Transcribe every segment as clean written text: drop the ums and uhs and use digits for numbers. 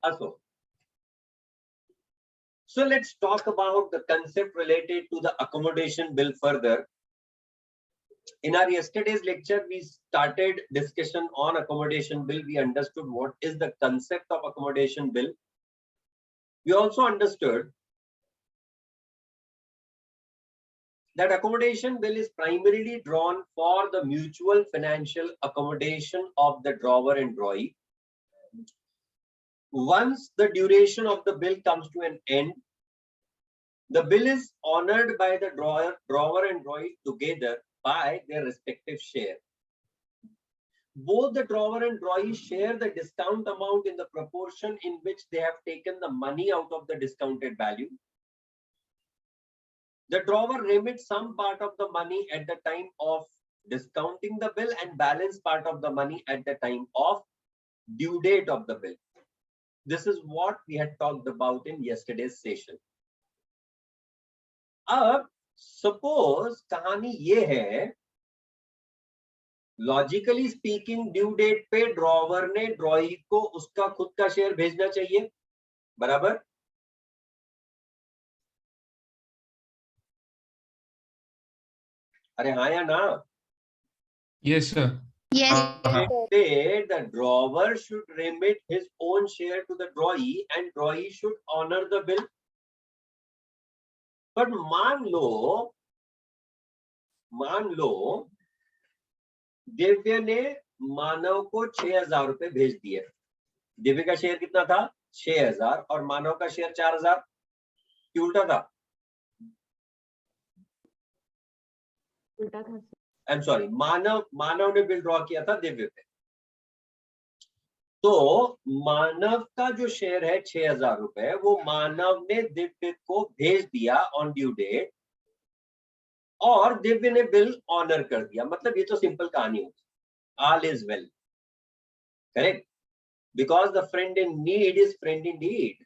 Also, so let's talk about the concept related to the accommodation bill further. In our yesterday's lecture, we started discussion on accommodation bill. We understood what is the concept of accommodation bill. We also understood that accommodation bill is primarily drawn for the mutual financial accommodation of the drawer and drawee. Once the duration of the bill comes to an end, the bill is honored by the drawer and drawee together by their respective share. Both the drawer and drawee share the discount amount in the proportion in which they have taken the money out of the discounted value. The drawer remits some part of the money at the time of discounting the bill and balance part of the money at the time of due date of the bill. This is what we had talked about in yesterday's session. अब suppose कहानी ये है, logically speaking due date पे drawer ने ड्रॉई को उसका खुद का शेयर भेजना चाहिए, बराबर? अरे हाँ या ना? Yes, sir. Yes. The drawer should remit his own share to the drawee and drawee should honor the bill. But मान लो दिव्य ने मानव को 6,000 रुपए भेज दिए। दिव्य का शेयर कितना था? 6,000 और मानव का शेयर 4,000। क्यों उल्टा था? उल्टा था। आई एम सॉरी, मानव ने बिल ड्रॉ किया था दिव्य पे, तो मानव का जो शेयर है 6,000 रुपए, वो मानव ने दिव्य को भेज दिया ऑन ड्यू डेट और दिव्य ने बिल ऑनर कर दिया। मतलब ये तो सिंपल कहानी होगी, all is well, correct? Because the friend in need is friend in deed.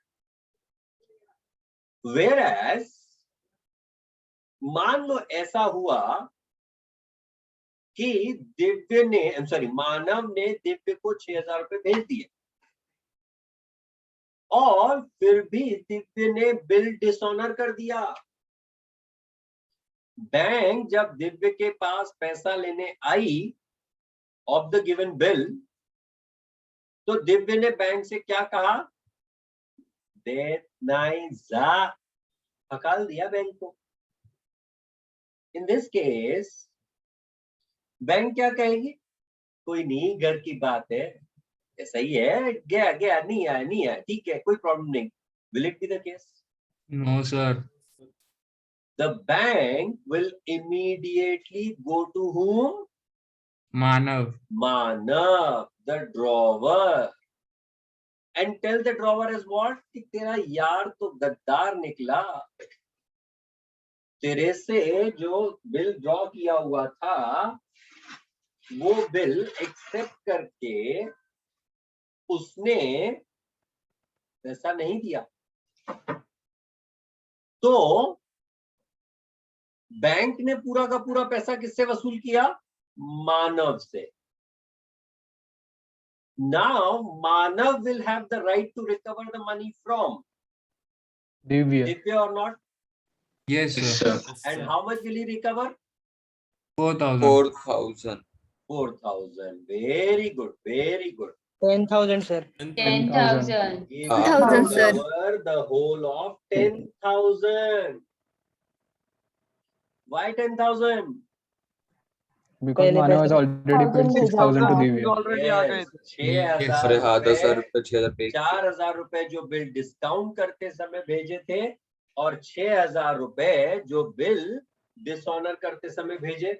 Whereas मान लो ऐसा हुआ कि दिव्य ने मानव ने दिव्य को 6,000 रुपए भेज दिए और फिर भी दिव्य ने बिल डिसऑनर कर दिया। बैंक जब दिव्य के पास पैसा लेने आई ऑफ द गिवन बिल, तो दिव्य ने बैंक से क्या कहा? देना, हकाल दिया बैंक को। इन दिस केस बैंक क्या कहेगी? कोई नहीं, घर की बात है, सही है, गया नहीं आया, ठीक है, कोई प्रॉब्लम नहीं। Will it be the case? No, sir. The bank will immediately go to whom? Manav. Manav, the drawer, and tell the drawer as what? कि तेरा यार तो गद्दार निकला, तेरे से जो बिल ड्रॉ किया हुआ था वो बिल एक्सेप्ट करके उसने पैसा नहीं दिया, तो बैंक ने पूरा का पूरा पैसा किससे वसूल किया? मानव से। Now Manav will have the right to recover the money from Divya or not? Yes, sir. And how much will he recover? 4,000. 4,000. 4,000. Very good, very good. 10,000, sir. 10,000. He 10,000, will sir. recover the whole of 10,000. Why 10,000? Because Manav has already paid 6,000 to Divya. Yes, अरे हाँ 10,000 6,000 रुपए 6,000 पे 4,000 रुपए जो bill discount करते समय भेजे थे और 6,000 रुपए जो बिल डिसऑनर करते समय भेजे,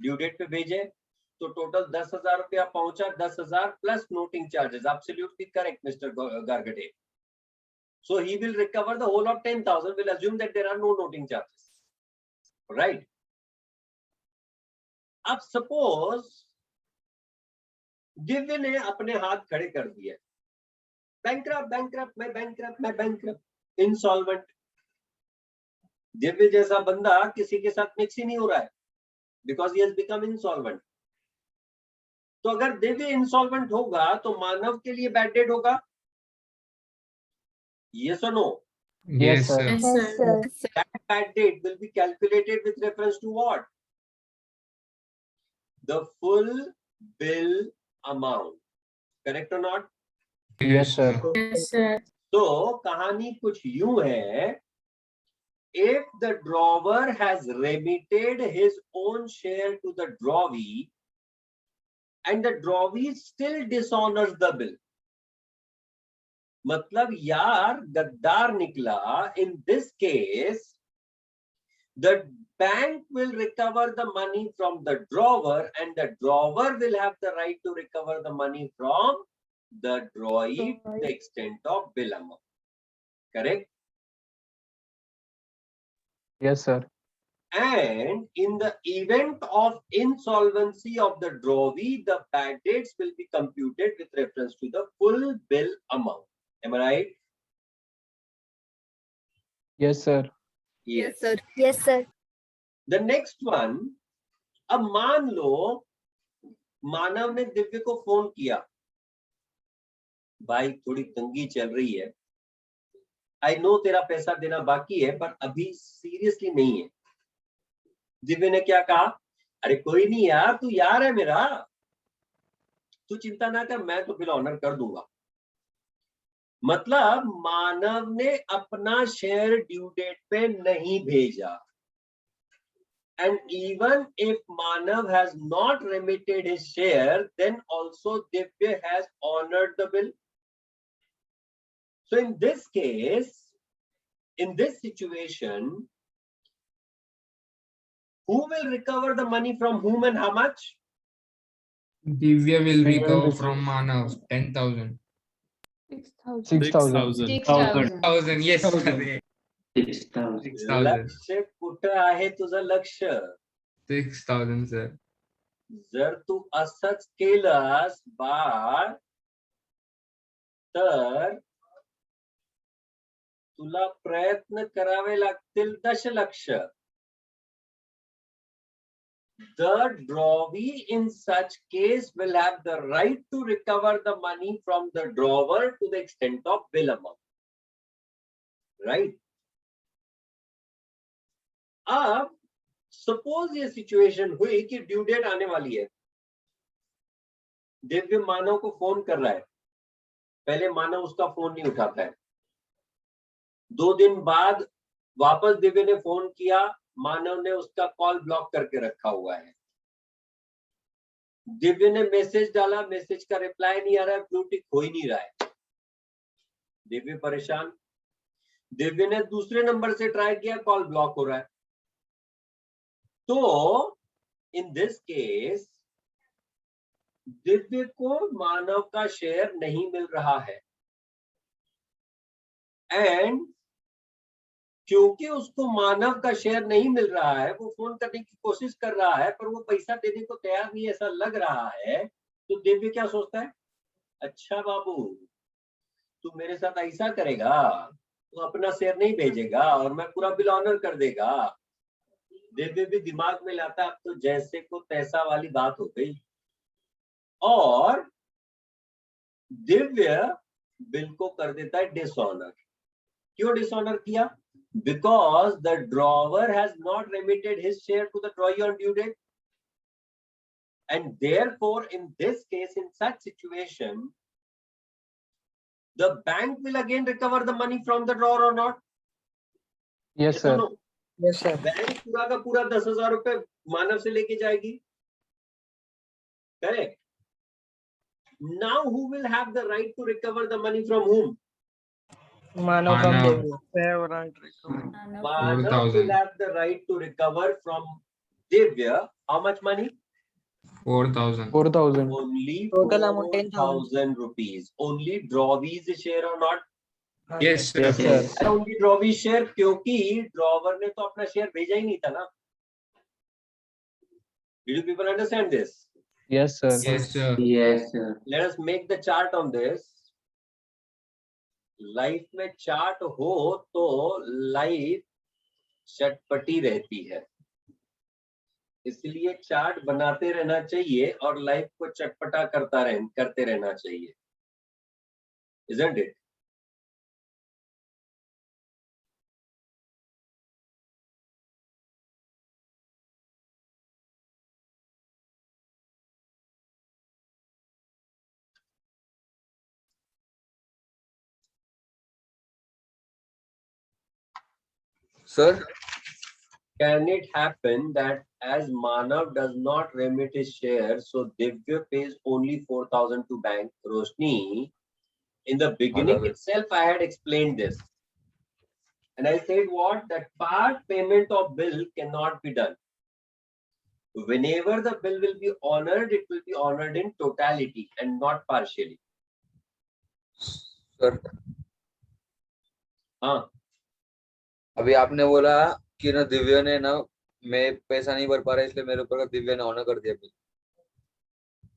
ड्यू डेट पे भेजे, तो टोटल 10,000 रुपया पहुंचा। 10,000 plus noting charges. Absolutely correct mister Gargate. So he will recover the whole of 10,000. We'll assume that there are no noting charges, right? अब सपोज दिव्य ने अपने हाथ खड़े कर दिए, बैंकरप्ट, इंसॉल्वेंट। दिव्य जैसा बंदा किसी के साथ मिक्स ही नहीं हो रहा है, because he has become insolvent. तो अगर दिव्य इंसॉल्वेंट होगा तो मानव के लिए बैड डेट होगा, Yes or no? Yes, sir. Yes, sir. That bad debt will be calculated with reference to what? The full bill amount. Correct or not? Yes, sir. Yes, sir. तो कहानी कुछ यूं है, if the drawer has remitted his own share to the drawee and the drawee still dishonors the bill, मतलब यार गद्दार निकला. In this case, the bank will recover the money from the drawer and the drawer will have the right to recover the money from the drawee to the extent of bill amount. Correct? Yes, sir. And in the event of insolvency of the drawee, the bad debts will be computed with reference to the full bill amount. Am I right? Yes, sir. Yes. sir. Yes, sir. The next one, अब मान लो मानव ने दिव्य को phone किया, भाई थोड़ी तंगी चल रही है, आई नो तेरा पैसा देना बाकी है पर अभी सीरियसली नहीं है. दिव्य ने क्या कहा? अरे कोई नहीं यार, तू यार है मेरा, तू चिंता ना कर, मैं तो बिल ऑनर कर दूंगा. मतलब मानव ने अपना शेयर ड्यू डेट पे नहीं भेजा. And even if Manav has not remitted his share, then also Divya has honored the bill. So in this case, in this situation, who will recover the money from whom and how much? Divya will recover recover. from Manav 10,000. 6,000. 6,000. Yes, sir. 6,000. लक्ष्य कुठं आहे तुझं लक्ष्य? 6,000, sir. जर तू असंच केलंस बाळ तर तुला प्रयत्न करावे लागतील दशलक्ष. The drawee in such case will have the right to recover the money from the drawer to the extent of bill amount. Right? अब सपोज ये सिचुएशन हुई कि ड्यू डेट आने वाली है, दिव्य मानव को फोन कर रहा है, पहले मानव उसका फोन नहीं उठाता है. 2 दिन बाद वापस दिव्य ने फोन किया, मानव ने उसका कॉल ब्लॉक करके रखा हुआ है. दिव्य ने मैसेज डाला, मैसेज का रिप्लाई नहीं आ रहा है, ब्लू टिक हो ही नहीं रहा है. दिव्य परेशान. दिव्य ने दूसरे नंबर से ट्राई किया, कॉल ब्लॉक हो रहा है. तो इन दिस केस दिव्य को मानव का शेयर नहीं मिल रहा है एंड क्योंकि उसको मानव का शेयर नहीं मिल रहा है, वो फोन करने की कोशिश कर रहा है पर वो पैसा देने को तैयार नहीं ऐसा लग रहा है. तो दिव्य क्या सोचता है? अच्छा बाबू, तू मेरे साथ ऐसा करेगा, तू अपना शेयर नहीं भेजेगा और मैं पूरा बिल ऑनर कर देगा. दिव्य भी दिमाग में लाता अब तो जैसे को तैसा वाली बात हो गई और दिव्य बिल को कर देता है डिसऑनर. क्यों डिसऑनर किया? Because the drawer has not remitted his share to the drawee on due date, and therefore in this case, in such situation, the bank will again recover the money from the drawer or not? Yes, sir. No? Yes, sir. Bank पूरा का पूरा 10,000 रुपए मानव से लेके जाएगी. Correct. Now who will have the right to recover the money from whom? Manav from Divya. Manav will have the right to recover from Divya. How much money? 4,000. 4,000. Only Total amount 4,000 rupees. Only drawee's share or not? Yes, sir. Yes, sir. Only drawee share क्योंकि drawer ने तो अपना share भेजा ही नहीं था ना. Did you people understand this? Yes, sir. Yes, sir. Yes, sir. Let us make the chart on this. Life में chart हो तो लाइफ चटपटी रहती है, इसलिए चार्ट बनाते रहना चाहिए और लाइफ को चटपटा करते रहना चाहिए. Isn't it? Sir, Can it happen that as Manav does not remit his share, so Divya pays only 4,000 to bank? Roshni, in the beginning itself, I had explained this. And I said what? That part payment of bill cannot be done. Whenever the bill will be honored, it will be honored in totality and not partially. sir, हाँ, अभी आपने बोला कि ना दिव्या ने ना मैं पैसा नहीं भर पा रहा इसलिए मेरे ऊपर का दिव्या ने ऑनर कर दिया बिल।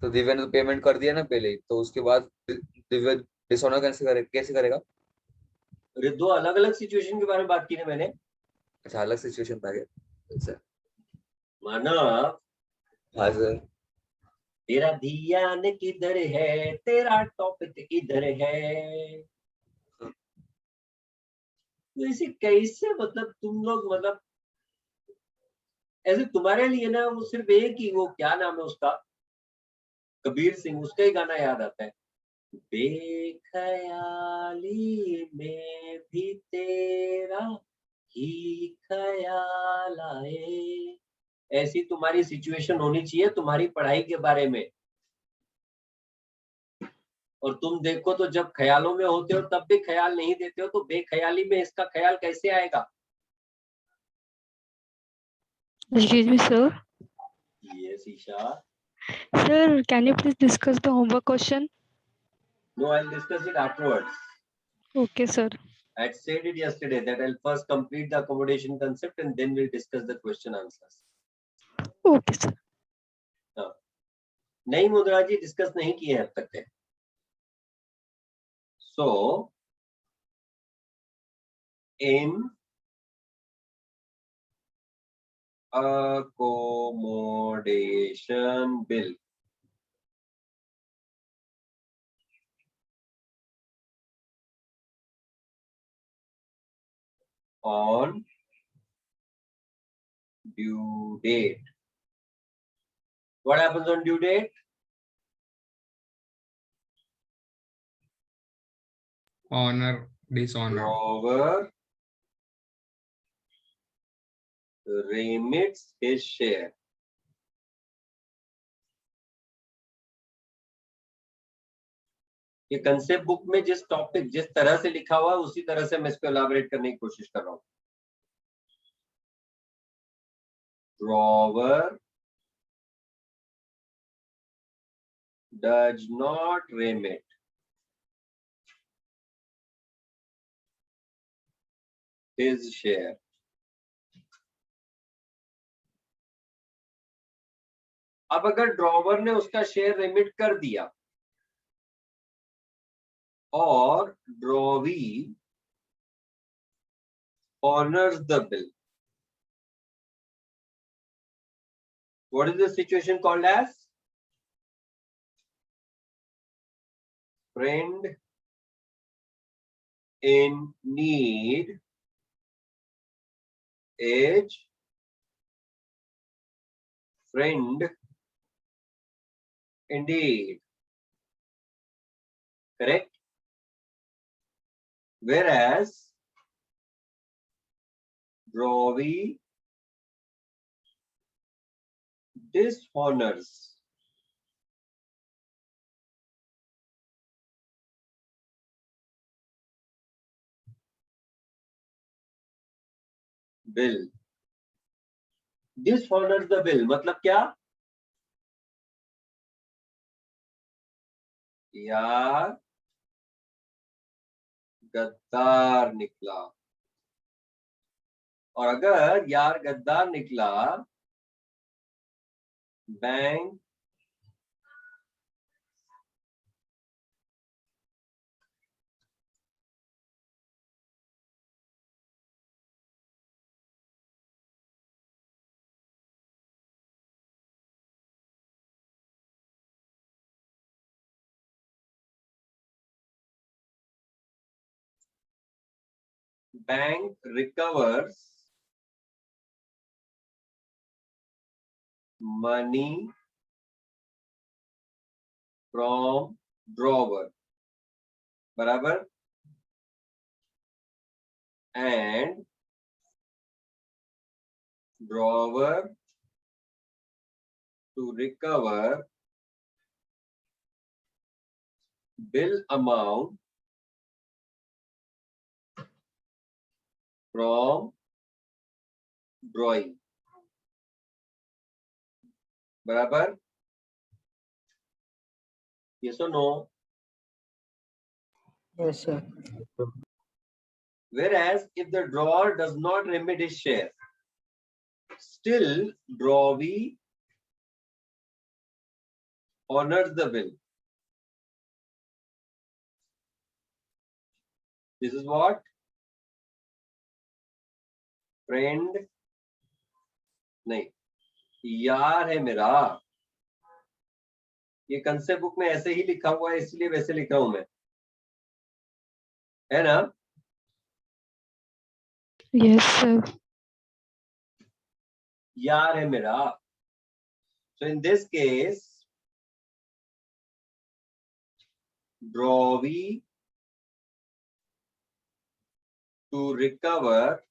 तो दिव्या ने तो पेमेंट कर दिया ना पहले ही, तो उसके बाद दिव्या डिसऑनर कैसे करेगा? ये दो अलग अलग सिचुएशन के बारे में बात की ना मैंने। अच्छा, अलग सिचुएशन था क्या सर? मानव, हाँ सर। तेरा ध्यान किधर है, तेरा टॉपिक इधर है। तो इसे कैसे मतलब तुम लोग मतलब ऐसे तुम्हारे लिए ना वो सिर्फ एक ही, वो क्या नाम है उसका, कबीर सिंह, उसका ही गाना याद आता है, बेख्याली में भी तेरा ही ख्याल आए। ऐसी तुम्हारी सिचुएशन होनी चाहिए तुम्हारी पढ़ाई के बारे में। और तुम देखो तो जब ख्यालों में होते हो तब भी ख्याल नहीं देते हो, तो बेख्याली में इसका ख्याल कैसे आएगा? Excuse me, sir. Yes, Isha. Sir, can you please discuss the homework question? No, I'll discuss it afterwards. Okay, sir. I had said it yesterday that I'll first complete the accommodation concept and then we'll discuss the question answers. Okay, sir. नहीं मुद्रा जी, discuss नहीं किए अब तक है। So, in accommodation bill, on due date. What happens on due date? Honor, dishonor. Drawer remits his share. ये concept book में जिस टॉपिक जिस तरह से लिखा हुआ है उसी तरह से मैं इसको एलाबोरेट करने की कोशिश कर रहा हूं। Drawer does not remit his share. अब अगर ड्रॉवर ने उसका शेयर रिमिट कर दिया और drawee honors the bill, what is the situation called as? Friend in need is friend indeed. Correct? Whereas Ravi dishonors bill. Dishonors the bill मतलब क्या? यार गद्दार निकला। और अगर यार गद्दार निकला, bank bank recovers money from drawer, बराबर, and drawer to recover bill amount from drawing. बराबर? Yes or no? Yes, sir. Whereas if the drawer does not remit his share, still drawee honors the bill. This is what? Friend नहीं, यार है मेरा, ये concept book में ऐसे ही लिखा हुआ है, इसलिए वैसे लिख रहा हूं मैं, है ना? Yes, sir. यार है मेरा. So in this case, drawee to recover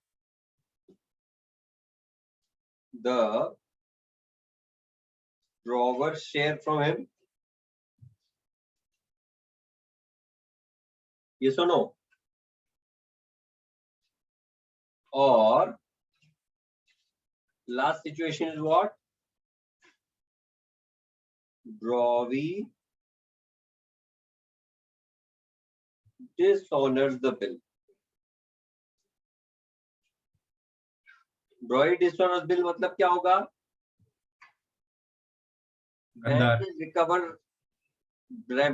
the drawer share from him. Yes or no? Or last situation is what? Drawee dishonors the bill. Drawee dishonors bill मतलब क्या होगा?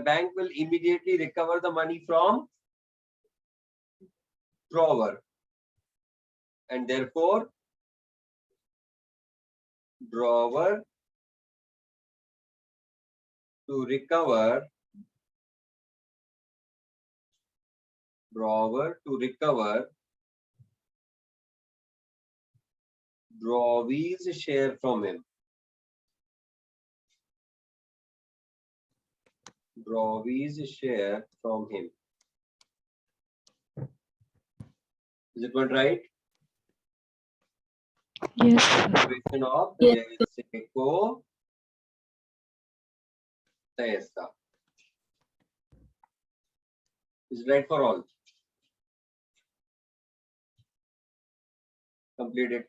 Bank will immediately recover the money from drawer, and therefore drawer to recover drawee's share from him. Drawee's share from him. Is it one right? Yes, sir. Situation of Yes. जैसे को तैसा. Is it right for all? Completed.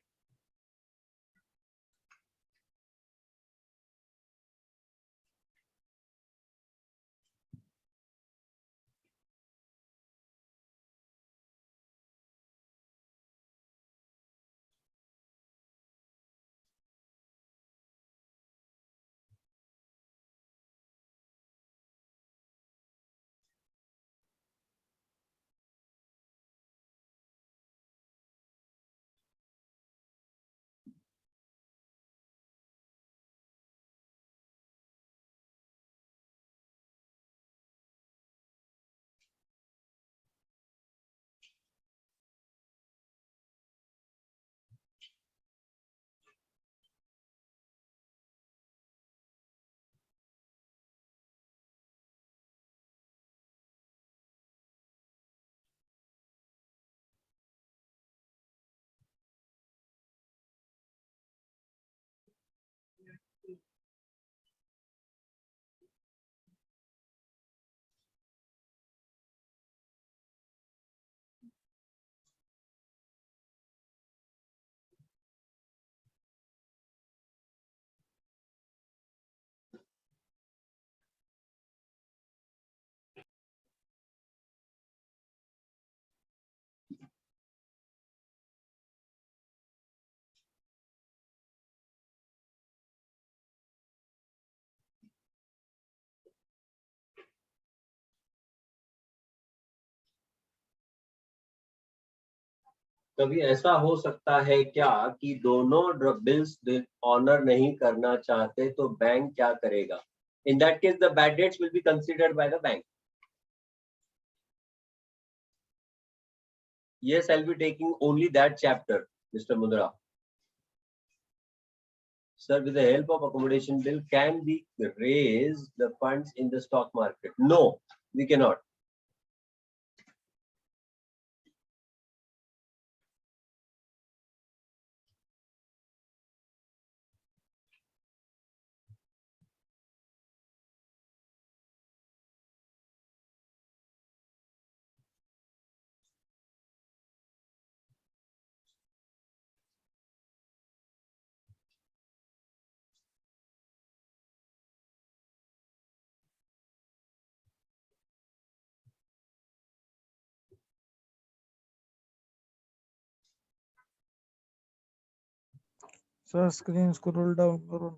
कभी ऐसा हो सकता है क्या कि दोनों बिल्स ऑनर नहीं करना चाहते तो बैंक क्या करेगा? In that case, the bad debts will be considered by the bank. Yes, I'll be taking only that chapter, Mr. Mudra. Sir, with the help of accommodation bill, can we raise the funds in the stock market? No, we cannot. Sir screen scroll down करो.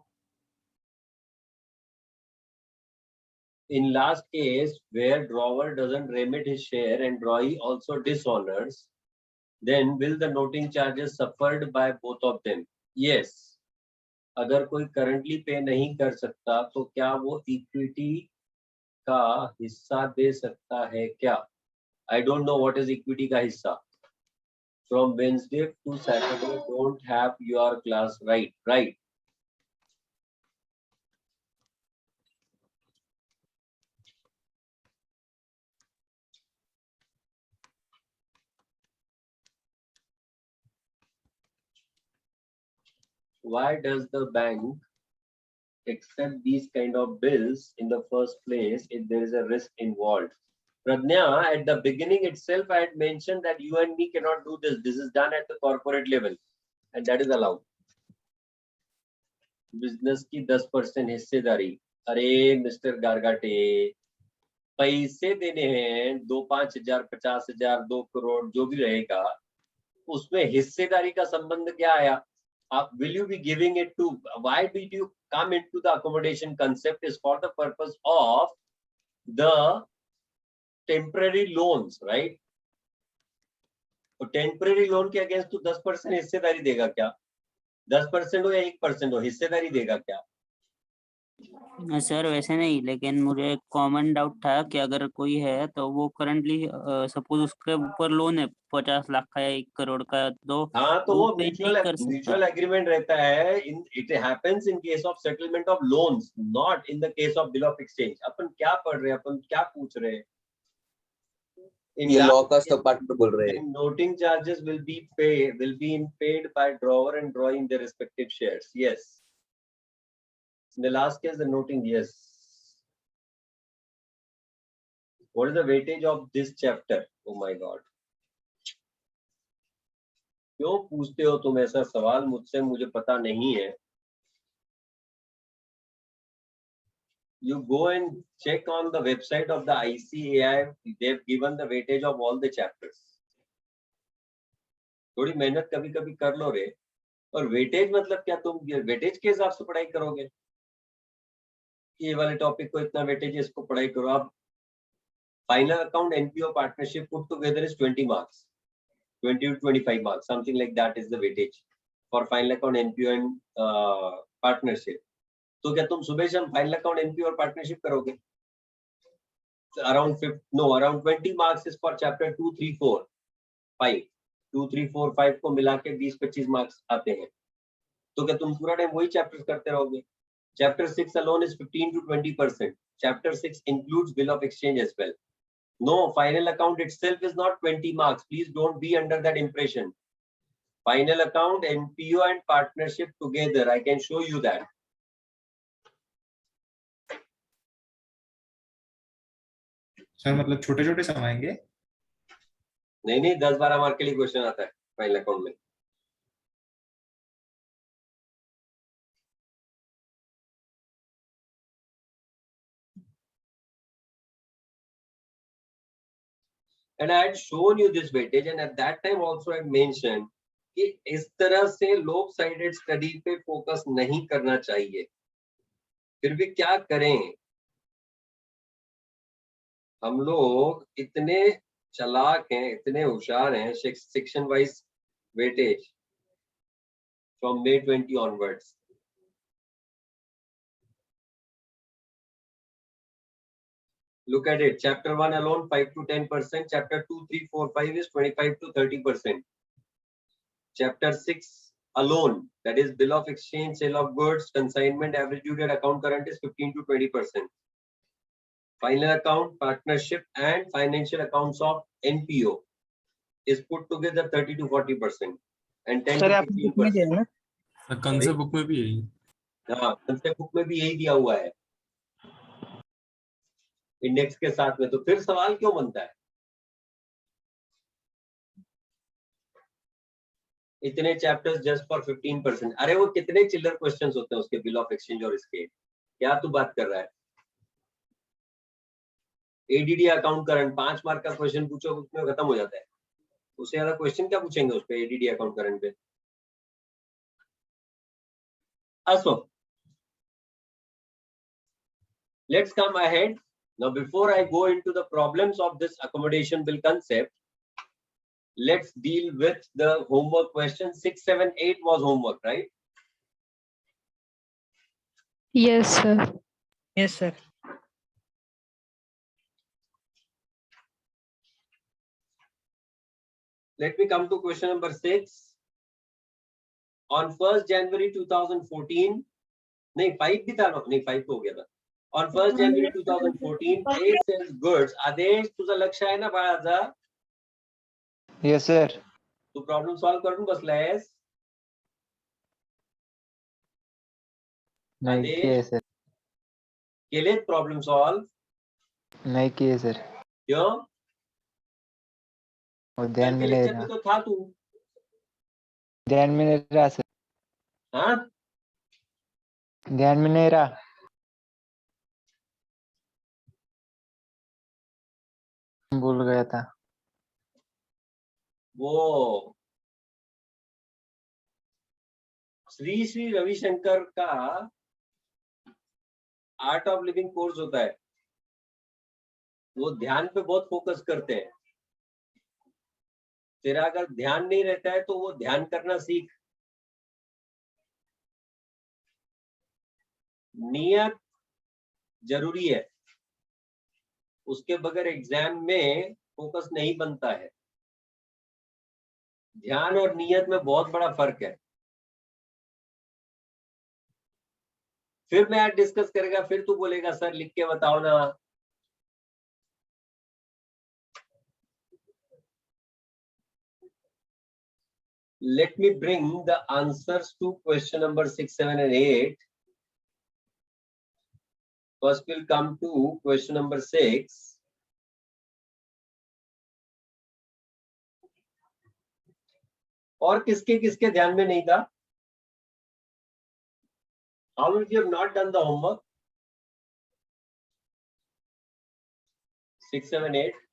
In last case, where drawer doesn't remit his share and drawee also dishonors, then will the noting charges suffered by both of them? Yes. अगर कोई currently पे नहीं कर सकता तो क्या वो इक्विटी का हिस्सा दे सकता है क्या? I don't know what is equity का हिस्सा. From Wednesday to Saturday, don't have your class. Right. Why does the bank accept these kind of bills in the first place if there is a risk involved? Pradnya, at the beginning itself, I had mentioned that you and me cannot do this. This is done at the corporate level, and that is allowed. Business की 10% हिस्सेदारी. अरे mister गारगाटे, पैसे देने हैं 2-5 हजार 50 हजार 2 करोड़ जो भी रहेगा, उसमें हिस्सेदारी का संबंध क्या आया? Will you be giving it to? Why did you come into the accommodation concept? Is for the purpose of the temporary loans, right? तो टेम्पररी लोन के अगेंस्ट तू 10% हिस्सेदारी देगा क्या? 10% हो या 1% हो, हिस्सेदारी देगा क्या? सर वैसे नहीं, लेकिन मुझे कॉमन डाउट था कि अगर कोई है तो वो करंटली सपोज उसके ऊपर लोन है 50 लाख का या 1 करोड़ का, तो हाँ, तो वो पे नहीं कर सकता. म्यूचुअल एग्रीमेंट रहता है. It happens in case of settlement of loans, not in the case of bill of exchange. अपन क्या पढ़ रहे हैं, अपन क्या पूछ रहे हैं? ये लॉ का सब पार्ट में बोल रहे हैं. Noting charges will be paid by drawer and drawee in their respective shares. Yes. In the last case, the noting, yes. What is the weightage of this chapter? Oh my God. क्यों पूछते हो तुम ऐसा सवाल मुझसे? मुझे पता नहीं है. You go and check on the website of the ICAI. They've given the weightage of all the chapters. थोड़ी मेहनत कभी कभी कर लो रे. और वेटेज मतलब क्या? तुम वेटेज के हिसाब से पढ़ाई करोगे? ये वाले टॉपिक को इतना वेटेज है, इसको पढ़ाई करो. आप final account NPO partnership put together is 20 marks, 20 to 25 marks, something like that is the weightage for final account NPO and partnership. तो क्या तुम सुबह शाम फाइनल अकाउंट एनपीओ और पार्टनरशिप करोगे? around 20 marks is for chapter 2, 3, 4, 5. 2, 3, 4, 5 को मिला के 20-25 मार्क्स आते हैं. तो क्या तुम पूरा टाइम वही चैप्टर्स करते रहोगे? Chapter 6 alone is 15 to 20%. Chapter 6 includes bill of exchange as well. No, final account itself is not 20 marks. Please don't be under that impression. Final account, NPO and partnership together. I can show you that. Sir मतलब छोटे छोटे समाएंगे? नहीं 10-12 mark के लिए question आता है final account में. And I had shown you this weightage, and at that time also I had mentioned कि इस तरह से लोप साइडेड स्टडी पे फोकस नहीं करना चाहिए. फिर भी क्या करें, हम लोग इतने चालाक हैं, इतने होशियार हैं. Section wise weightage from May 20 onwards. Look at it. Chapter 1 alone 5 to 10%. Chapter 2, 3, 4, 5 is 25 to 30%. Chapter 6 alone, that is bill of exchange, sale of goods, consignment, average due date, account current is 15 to 20%. Final account, partnership and financial accounts of NPO is put together 30 to 40% and 10 to 15%. Concept book में भी यही. हाँ, concept book में भी यही दिया हुआ है इंडेक्स के साथ में. तो फिर सवाल क्यों बनता है? इतने चैप्टर्स जस्ट फॉर 15%. अरे वो कितने चिल्लर क्वेश्चंस होते हैं उसके बिल ऑफ एक्सचेंज और इसके. क्या तू बात कर रहा है? एडीडी अकाउंट करंट 5 मार्क का क्वेश्चन पूछो, उसमें खत्म हो जाता है. उससे ज्यादा क्वेश्चन क्या पूछेंगे उस पे एडीडी अकाउंट करंट पे? Also, let's come ahead. Now, before I go into the problems of this accommodation bill concept, let's deal with the homework question. 6, 7, 8 was homework, right? Yes, sir. Yes, sir. Let me come to question number 6. On 1st January 2014, नहीं 5 भी था ना, नहीं 5 तो हो गया था. On 1st January 2014, A sells goods. आदेश तुझा लक्ष आहे ना बाळाचा? Yes, sir. तू प्रॉब्लेम सॉल्व करून बसलायस? नहीं आदेश? किए सर. केलेत प्रॉब्लेम सॉल्व? नहीं किए सर. क्यों? वो कल ध्यान के में नहीं लेक्चर में रहा. तो था तू. ध्यान में नहीं रहा सर. हाँ? ध्यान में नहीं रहा. भूल गया था. वो श्री श्री रविशंकर का आर्ट ऑफ लिविंग कोर्स होता है. वो ध्यान पे बहुत फोकस करते हैं. तेरा अगर ध्यान नहीं रहता है तो वो ध्यान करना सीख. नियत जरूरी है, उसके बगैर एग्जाम में फोकस नहीं बनता है. ध्यान और नियत में बहुत बड़ा फर्क है. फिर मैं आज डिस्कस करेगा, फिर तू बोलेगा सर लिख के बताओ ना. Let me bring the answers to question number 6, 7 and 8. First we'll come to question number 6. और किसके किसके ध्यान में नहीं था? How many of you have not done the homework? 6, 7, 8.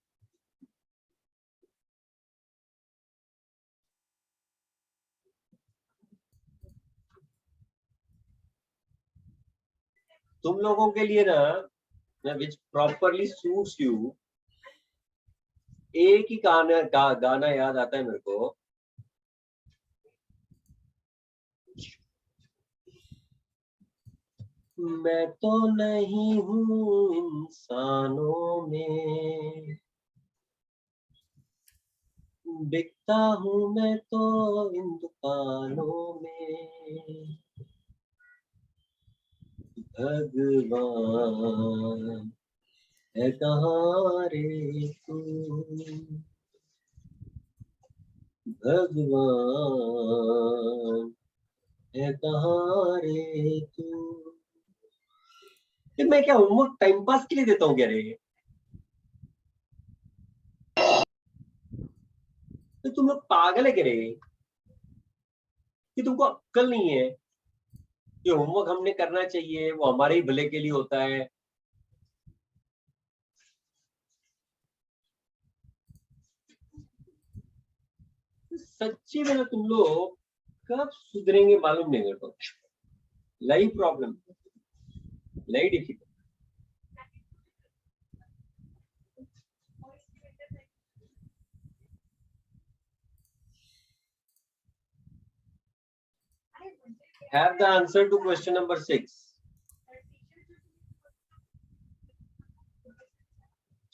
तुम लोगों के लिए ना, which properly suits you, एक ही गाना याद आता है मेरे को. मैं तो नहीं हूँ इंसानों में, बिकता हूँ मैं तो इन दुकानों में. भगवान है कहाँ रे तू, भगवान है कहाँ रे तू. मैं क्या होमवर्क टाइम पास के लिए देता हूँ क्या रे? तो तुम लोग पागल है क्या रे? कि तुमको अक्ल नहीं है? ये होमवर्क हमने करना चाहिए, वो हमारे ही भले के लिए होता है. सच्ची में ना तुम लोग कब सुधरेंगे मालूम नहीं मेरे को. Life problem, life difficult. Have the answer to question number 6.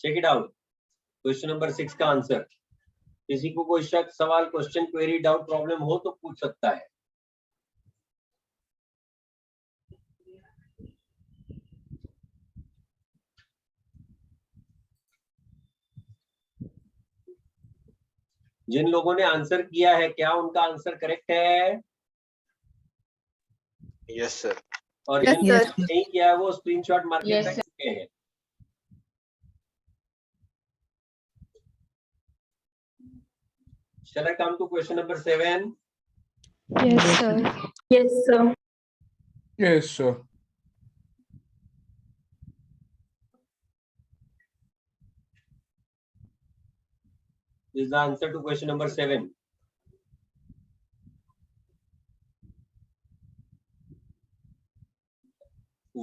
Check it out. Question number 6 का आंसर. किसी को कोई शक, सवाल, क्वेश्चन, क्वेरी, डाउट, प्रॉब्लम हो तो पूछ सकता है. जिन लोगों ने आंसर किया है, क्या उनका आंसर करेक्ट है? Yes sir. और Yes, जिन sir. लोगों ने नहीं किया है वो स्क्रीनशॉट मार के Yes, रख sir. चुके हैं. Shall I come to question number 7? Yes, sir. Yes, sir. Yes, sir. This is the answer to question number 7.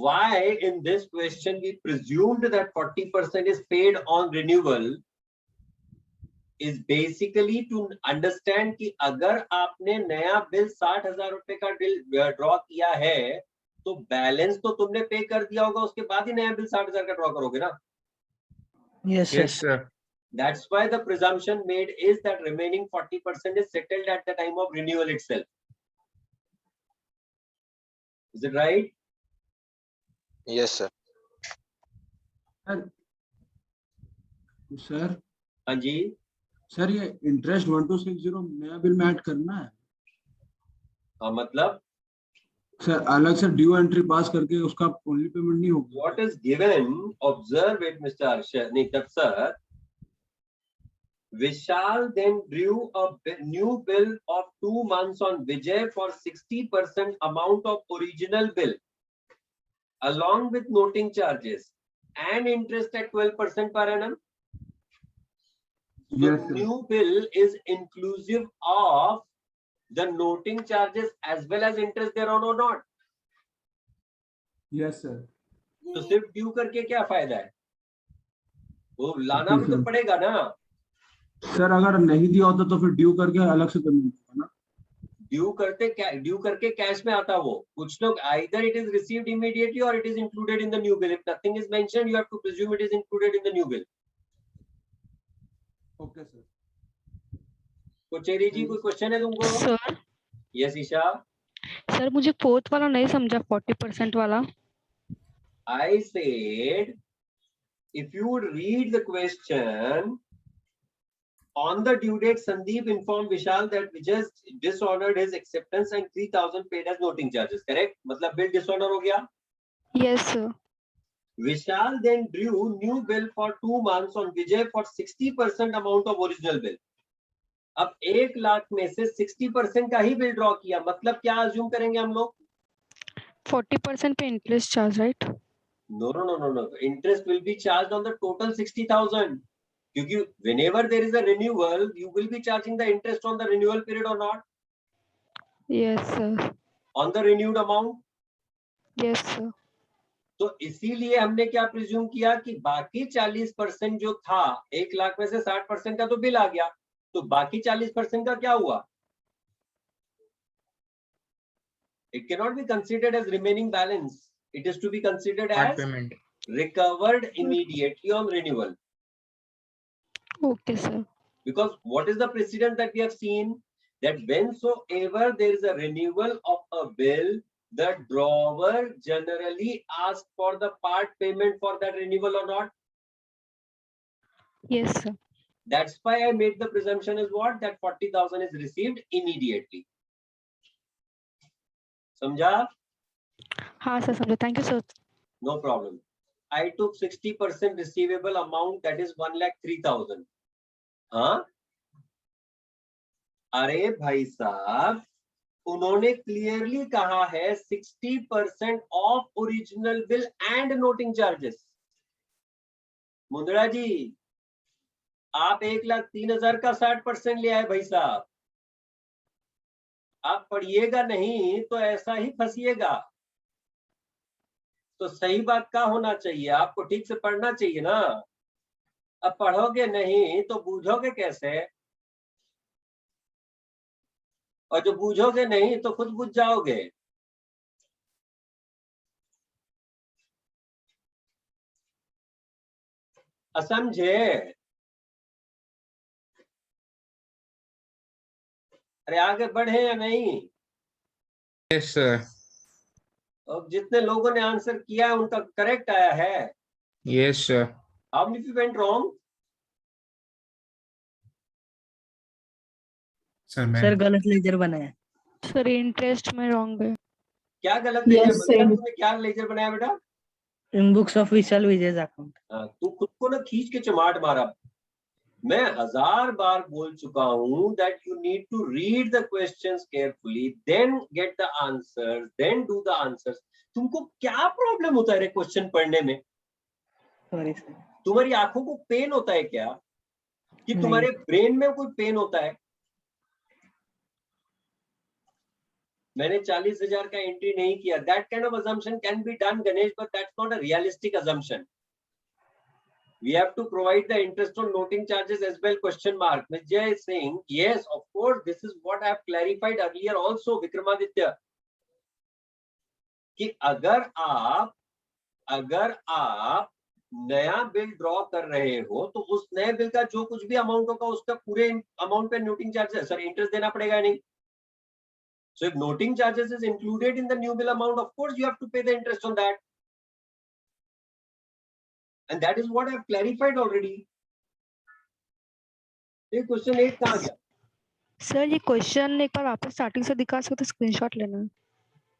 why in this question we presumed that 40% is paid on renewal is basically to understand कि अगर आपने नया bill 60,000 रुपए का bill draw किया है तो balance तो तुमने पे कर दिया होगा, उसके बाद ही नया बिल 60,000 का ड्रॉ करोगे ना. Yes, Yes, sir. That's why the presumption made is that remaining 40% is settled at the time of renewal itself. Is it right? Yes, sir. Sir हाँ जी. सर ये इंटरेस्ट 1260 नया बिल में ऐड करना है हाँ मतलब सर, अलग से ड्यू एंट्री पास करके उसका ओनली पेमेंट नहीं होगी. what is given, observe it, Mr. Nitab sir. Vishal then drew a new bill of 2 months on Vijay for 60% amount of original bill, along with noting charges and interest at 12% per annum. The Yes, sir. new bill is inclusive of the noting charges as well as interest thereon or not. Yes sir. तो सिर्फ due करके क्या फायदा है, वो लाना भी तो पड़ेगा ना. सर अगर नहीं दिया होता तो फिर ड्यू करके अलग से पेमेंट होगा ना. ड्यू करके कैश में आता वो. कुछ लोग either it is received immediately or it is included in the new bill. If nothing is mentioned, you have to presume it is included in the new bill. Okay sir. Kocheri ji कोई question है तुमको? Sir yes Isha. Sir मुझे fourth वाला नहीं समझा, 40% वाला. I said if you would read the question, on the due date Sandeep informed Vishal that Vijay dishonored his acceptance and 3,000 paid as noting charges. Correct? मतलब bill dishonor हो गया. Yes sir. Vishal then drew new bill for 2 months on Vijay for 60% amount of original bill. अब 1 लाख में से 60% का ही bill draw किया, मतलब क्या अज्यूम करेंगे हम लोग? 40% पे interest charge, right? No. Interest will be charged on the total 60,000. क्योंकि whenever there is a renewal, you will be charging the interest on the renewal period or not? Yes sir. On the renewed amount. Yes sir. तो इसीलिए हमने क्या presume किया कि बाकी 40% जो था, 1 लाख में से 60% का तो बिल आ गया, तो बाकी 40% का क्या हुआ? It cannot be considered as remaining balance. It is to be considered Part as payment. recovered immediately on renewal. Okay sir. Because what is the precedent that we have seen? That whensoever there is a renewal of a bill, the drawer generally asks for the part payment for that renewal or not? Yes sir. That's why I made the presumption is what? That 40,000 is received immediately. समझा? हाँ sir समझा. Thank you sir. No problem. I took 60% receivable amount, that is 1,03,000. हाँ? अरे भाई साहब, उन्होंने clearly कहा है 60% of original bill and noting charges. Mundra ji, आप 1,03,000 का 60% ले आए भाई साहब. आप पढ़िएगा नहीं तो ऐसा ही फंसिएगा. तो सही बात क्या होना चाहिए, आपको ठीक से पढ़ना चाहिए ना. अब पढ़ोगे नहीं तो बूझोगे कैसे, और जो बूझोगे नहीं तो खुद बुझ जाओगे. असमझे? अरे आगे बढ़े या नहीं? Yes, sir. और जितने लोगों ने आंसर किया है उनका करेक्ट आया है. Yes, sir. How many of you went wrong? Sir, ma'am. Sir गलत लेजर बनाया. सर इंटरेस्ट में रॉन्ग है. क्या गलत लेजर Yes, बनाया? sir. तूने क्या लेजर बनाया बेटा? In books of Vishal Vijay's account. तू खुद को ना खींच के चमाट मारा. मैं 1000 बार बोल चुका हूं that you need to read the questions carefully, then get the answers, then do the answers. तुमको क्या प्रॉब्लम होता है रे क्वेश्चन पढ़ने में? Sorry sir. तुम्हारी आंखों को पेन होता है क्या, कि नहीं. तुम्हारे ब्रेन में कोई पेन होता है? मैंने 40,000 का एंट्री नहीं किया. That kind of assumption can be done, Ganesh, but that's not a realistic assumption. We have to provide the interest on noting charges as well, question mark. Vijay is saying, yes, of course, this is what I have clarified earlier also, Vikramaditya. कि अगर आप नया bill draw कर रहे हो तो उस नए बिल का जो कुछ भी अमाउंट होगा उसका पूरे अमाउंट पे नोटिंग चार्जेस सर इंटरेस्ट देना पड़ेगा नहीं. So if noting charges is included in the new bill amount, of course you have to pay the interest on that. And that is what I have clarified already. ये question 8 कहाँ गया? Sir ये question एक बार वापस starting से दिखा सकते screenshot लेना.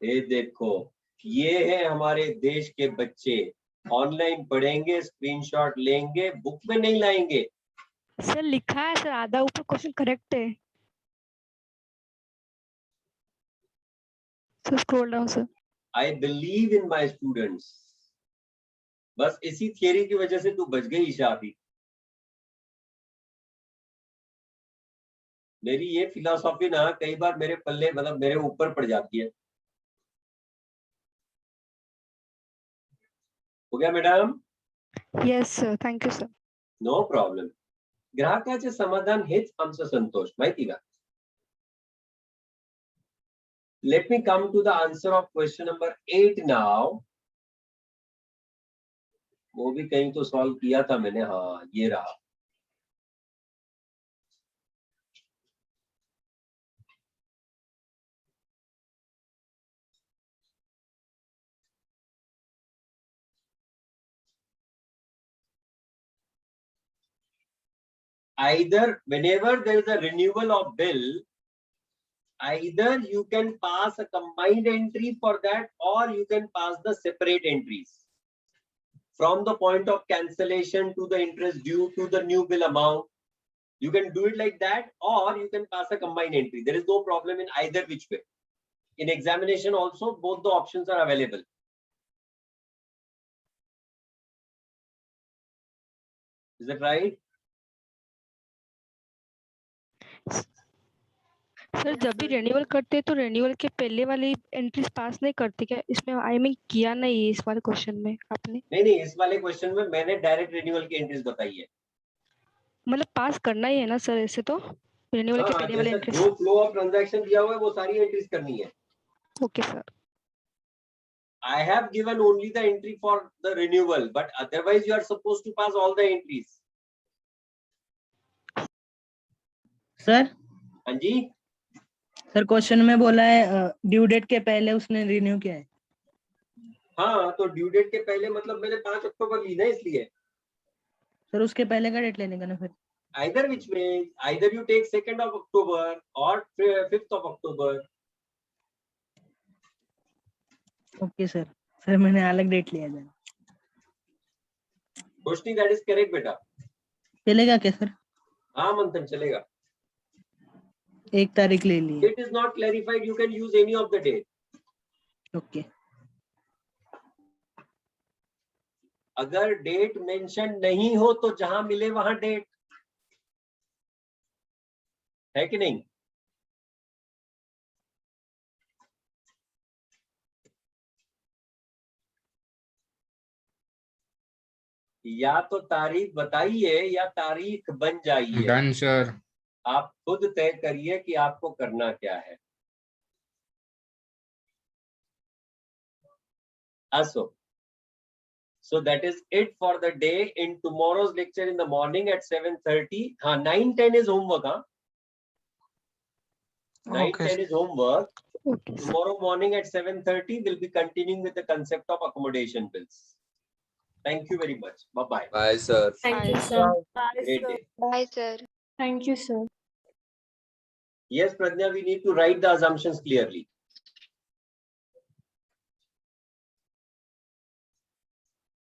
ये देखो, ये है हमारे देश के बच्चे, ऑनलाइन पढ़ेंगे, स्क्रीनशॉट लेंगे, बुक में नहीं लाएंगे. सर लिखा है सर, आधा ऊपर क्वेश्चन करेक्ट है. Sir scroll down sir. I believe in my students. बस इसी थियरी की वजह से तू बच गई शादी. मेरी ये फिलॉसफी ना कई बार मेरे पल्ले मतलब मेरे ऊपर पड़ जाती है. हो गया madam? Yes sir, thank you sir. No problem. ग्राहकाचे समाधान हेच आमचं संतोष, माहिती का? Let me come to the answer of question number 8 now. वो भी कहीं तो सॉल्व किया था मैंने. हाँ ये रहा. Either whenever there is a renewal of bill, either you can pass a combined entry for that or you can pass the separate entries from the point of cancellation to the interest due to the new bill amount. You can do it like that or you can pass a combined entry. There is no problem in either which way. In examination also both the options are available. Is that right? Sir जब भी renewal करते हैं तो renewal के पहले वाली entries pass नहीं करते क्या? इसमें आई मीन किया नहीं है इस वाले क्वेश्चन में आपने. नहीं इस वाले क्वेश्चन में मैंने डायरेक्ट रिन्यूअल की एंट्रीज बताई है. मतलब पास करना ही है ना सर ऐसे तो रिन्यूअल के पहले वाले एंट्रीज. जो फ्लो ऑफ ट्रांजैक्शन दिया हुआ है वो सारी एंट्रीज करनी है. Okay sir. I have given only the entry for the renewal, but otherwise you are supposed to pass all the entries. Sir हाँ जी. सर क्वेश्चन में बोला है ड्यू डेट के पहले उसने रिन्यू किया है. हाँ तो ड्यू डेट के पहले मतलब मैंने 5 अक्टूबर ली ना इसलिए. सर उसके पहले का डेट लेने का ना फिर. Either which way, either you take 2nd of October or 5th of October. Okay sir. Sir मैंने अलग डेट लिया था. Roshni, that is correct बेटा. चलेगा क्या सर? हाँ मंथन चलेगा. 1 तारीख ले ली. It is not clarified. You can use any of the date. Okay. अगर डेट मेंशन नहीं हो तो जहां मिले वहां डेट है कि नहीं? या तो तारीख बताइए या तारीख बन जाइए. Done, sir. आप खुद तय करिए कि आपको करना क्या है. So that is it for the day. In tomorrow's lecture in the morning at 7:30. हाँ 9:10 is homework. हाँ 9:10 is homework. Okay sir. Tomorrow morning at 7:30 we'll be continuing with the concept of accommodation bills. Thank you very much. Bye bye. Bye, sir. Thank you, sir. Great day. Bye, sir. Thank you, sir. Yes, Pradnya, we need to write the assumptions clearly.